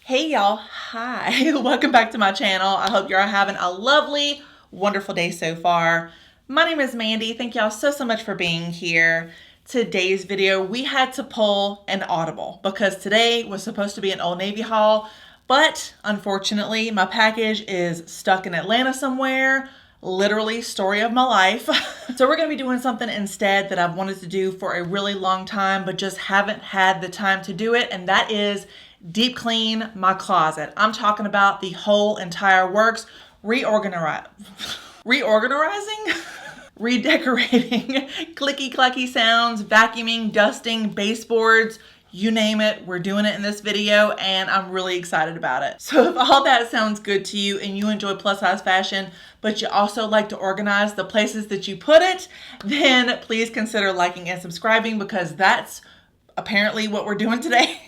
Hey y'all, hi, welcome back to my channel. I hope you're having a lovely, wonderful day so far. My name is Mandy. Thank y'all so much for being here. Today's video, we had to pull an audible because today was supposed to be an Old Navy haul, but unfortunately my package is stuck in Atlanta somewhere. Literally story of my life. So we're gonna be doing something instead that I've wanted to do for a really long time, but just haven't had the time to do it. And that is deep clean my closet. I'm talking about the whole entire works, reorganizing, redecorating, clicky-clacky sounds, vacuuming, dusting, baseboards, you name it, we're doing it in this video and I'm really excited about it. So if all that sounds good to you and you enjoy plus size fashion, but you also like to organize the places that you put it, then please consider liking and subscribing because that's apparently what we're doing today.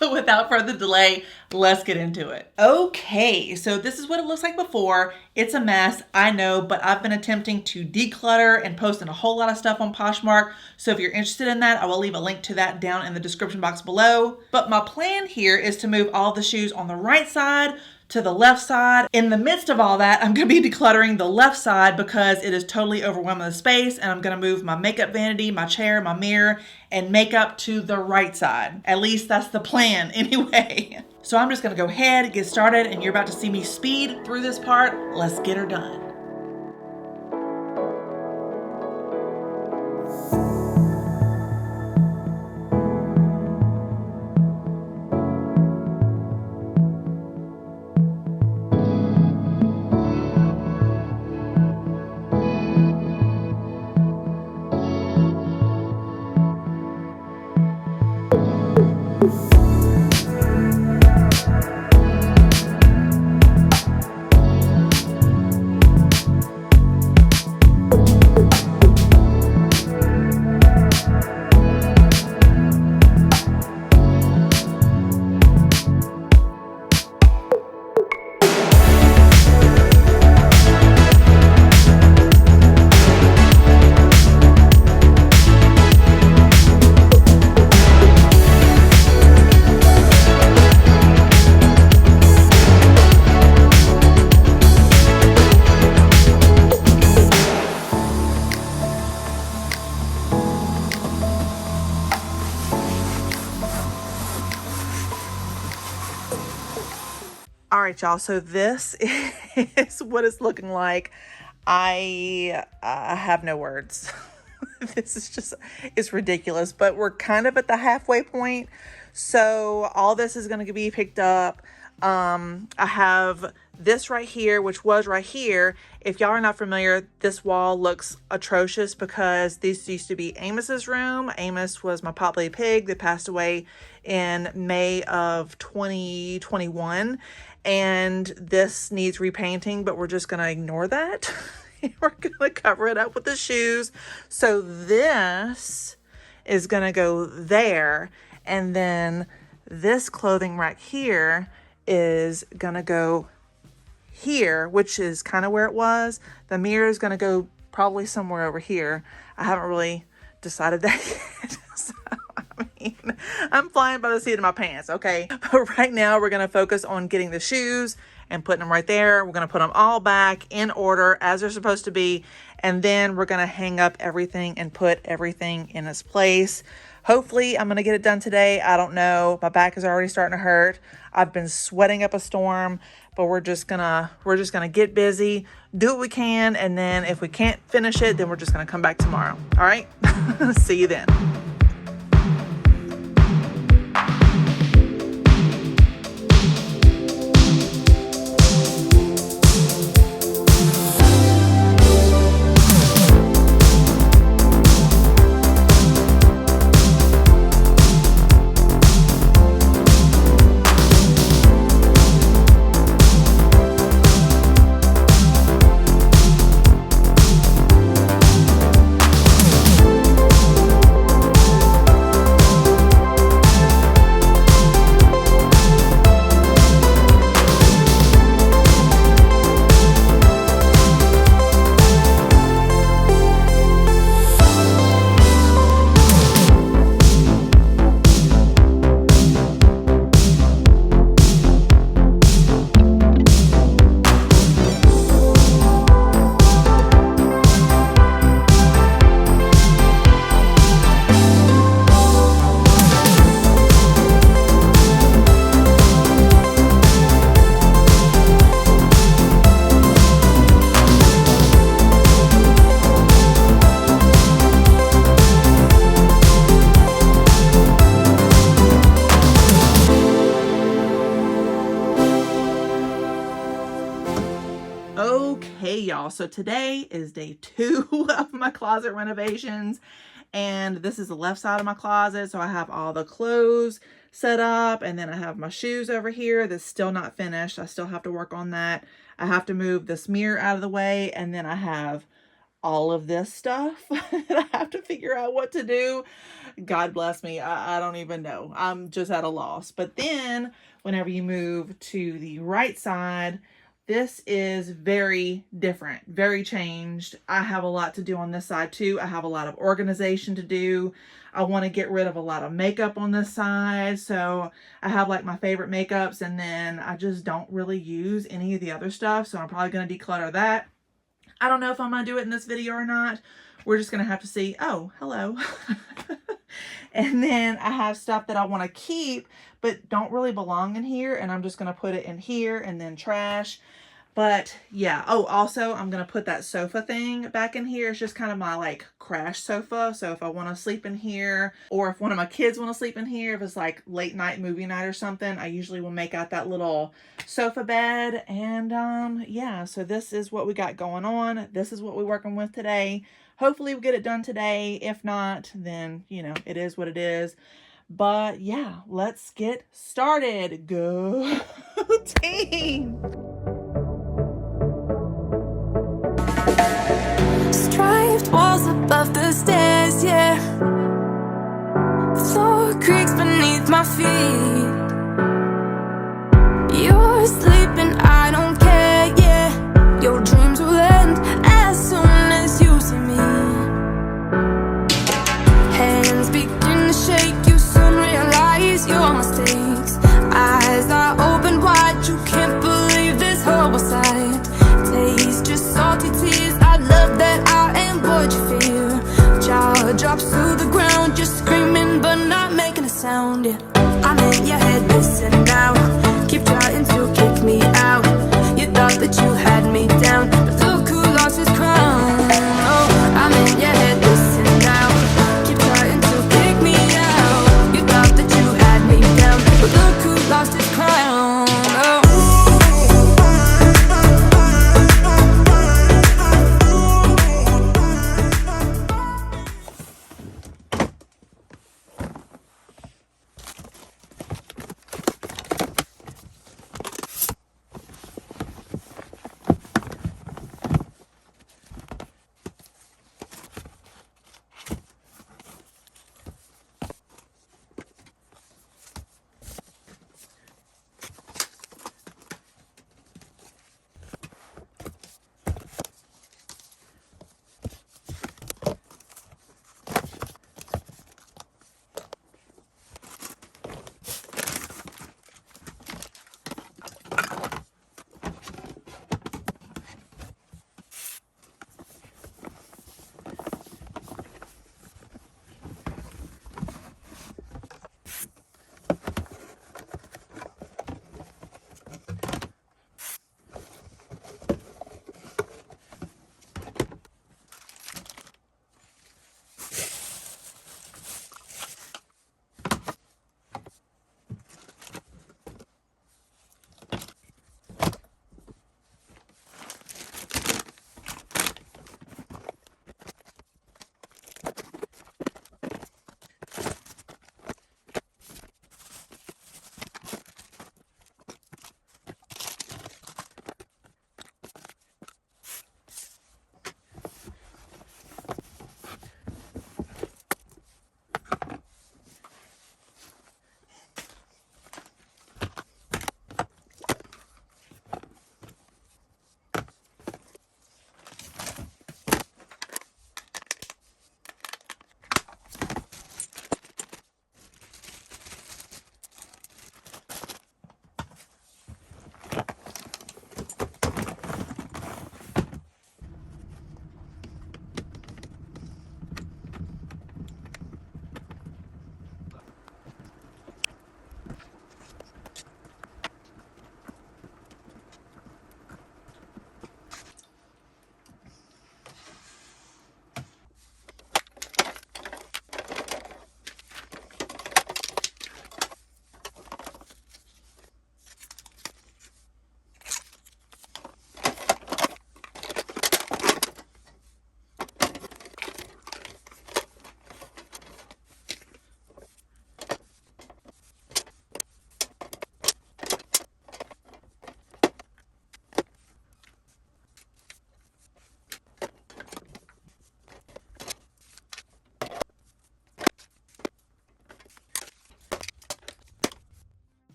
Without further delay, let's get into it. Okay, so this is what it looks like before. It's a mess, I know, but I've been attempting to declutter and posting a whole lot of stuff on Poshmark. So if you're interested in that, I will leave a link to that down in the description box below. But my plan here is to move all the shoes on the right side to the left side. In the midst of all that, I'm gonna be decluttering the left side because it is totally overwhelming the space, and I'm gonna move my makeup vanity, my chair, my mirror, and makeup to the right side. At least that's the plan anyway. So I'm just gonna go ahead, get started, and you're about to see me speed through this part. Let's get her done. All right, y'all, so this is what it's looking like. I have no words. This is just, it's ridiculous, but we're kind of at the halfway point. So all this is going to be picked up. I have this right here, which was right here. If y'all are not familiar, this wall looks atrocious because this used to be Amos's room. Amos was my potbelly pig that passed away in May of 2021. And this needs repainting, but we're just going to ignore that. We're going to cover it up with the shoes. So this is going to go there. And then this clothing rack here is going to go here, which is kind of where it was. The mirror is going to go probably somewhere over here. I haven't really decided that yet. So, I mean, I'm flying by the seat of my pants, okay? But right now we're going to focus on getting the shoes and putting them right there. We're going to put them all back in order as they're supposed to be. And then we're going to hang up everything and put everything in its place. Hopefully I'm going to get it done today. I don't know. My back is already starting to hurt. I've been sweating up a storm, but we're just gonna get busy, do what we can. And then if we can't finish it, then we're just going to come back tomorrow. All right. See you then. Okay, y'all, so today is day 2 of my closet renovations, and this is the left side of my closet. So I have all the clothes set up, and then I have my shoes over here that's still not finished. I still have to work on that. I have to move this mirror out of the way, and then I have all of this stuff that I have to figure out what to do. God bless me. I don't even know. I'm just at a loss. But then whenever you move to the right side, this is very different, very changed. I have a lot to do on this side too. I have a lot of organization to do. I want to get rid of a lot of makeup on this side. So I have like my favorite makeups, and then I just don't really use any of the other stuff. So I'm probably going to declutter that. I don't know if I'm going to do it in this video or not. We're just going to have to see. Oh, hello. And then I have stuff that I want to keep but don't really belong in here, and I'm just going to put it in here and then trash. But yeah. Oh, also I'm going to put that sofa thing back in here. It's just kind of my like crash sofa. So if I want to sleep in here, or if one of my kids want to sleep in here, if it's like late night movie night or something, I usually will make out that little sofa bed. And yeah, so this is what we got going on. This is what we're working with today. Hopefully we get it done today. If not, then you know, it is what it is. But yeah, let's get started. Go team. Striped walls above the stairs, yeah. Floor creaks beneath my feet. You're sleeping, I don't care, yeah. Your dreams will end as soon as you see me. Hands begin to shake, you soon realize your mistakes. Eyes are open wide, you can't believe this horrible sight. Taste just salty tears, I love that I am what you feel. Jaw drops to the ground, you're screaming but not making a sound, yeah. I'm in your head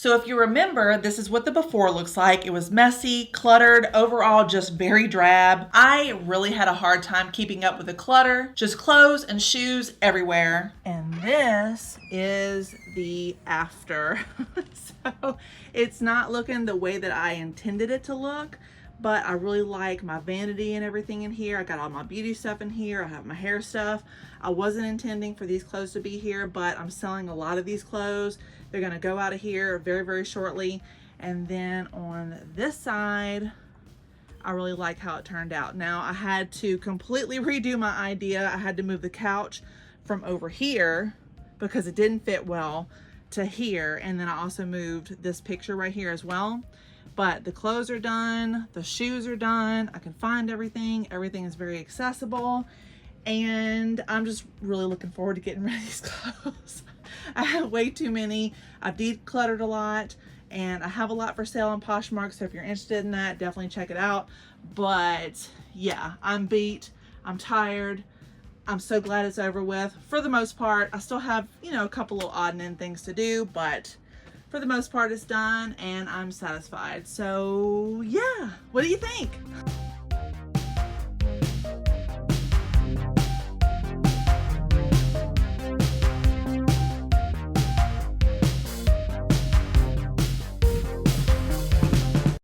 So if you remember, this is what the before looks like. It was messy, cluttered, overall just very drab. I really had a hard time keeping up with the clutter, just clothes and shoes everywhere. And this is the after. So it's not looking the way that I intended it to look, but I really like my vanity and everything in here. I got all my beauty stuff in here. I have my hair stuff. I wasn't intending for these clothes to be here, but I'm selling a lot of these clothes. They're gonna go out of here very, very shortly. And then on this side, I really like how it turned out. Now I had to completely redo my idea. I had to move the couch from over here because it didn't fit well to here. And then I also moved this picture right here as well. But the clothes are done, the shoes are done, I can find everything. Everything is very accessible. And I'm just really looking forward to getting rid of these clothes. I have way too many. I've decluttered a lot, and I have a lot for sale on Poshmark, so if you're interested in that, definitely check it out. But yeah, I'm beat, I'm tired. I'm so glad it's over with. For the most part, I still have, you know, a couple little odd and end things to do, but for the most part it's done and I'm satisfied. So yeah, what do you think?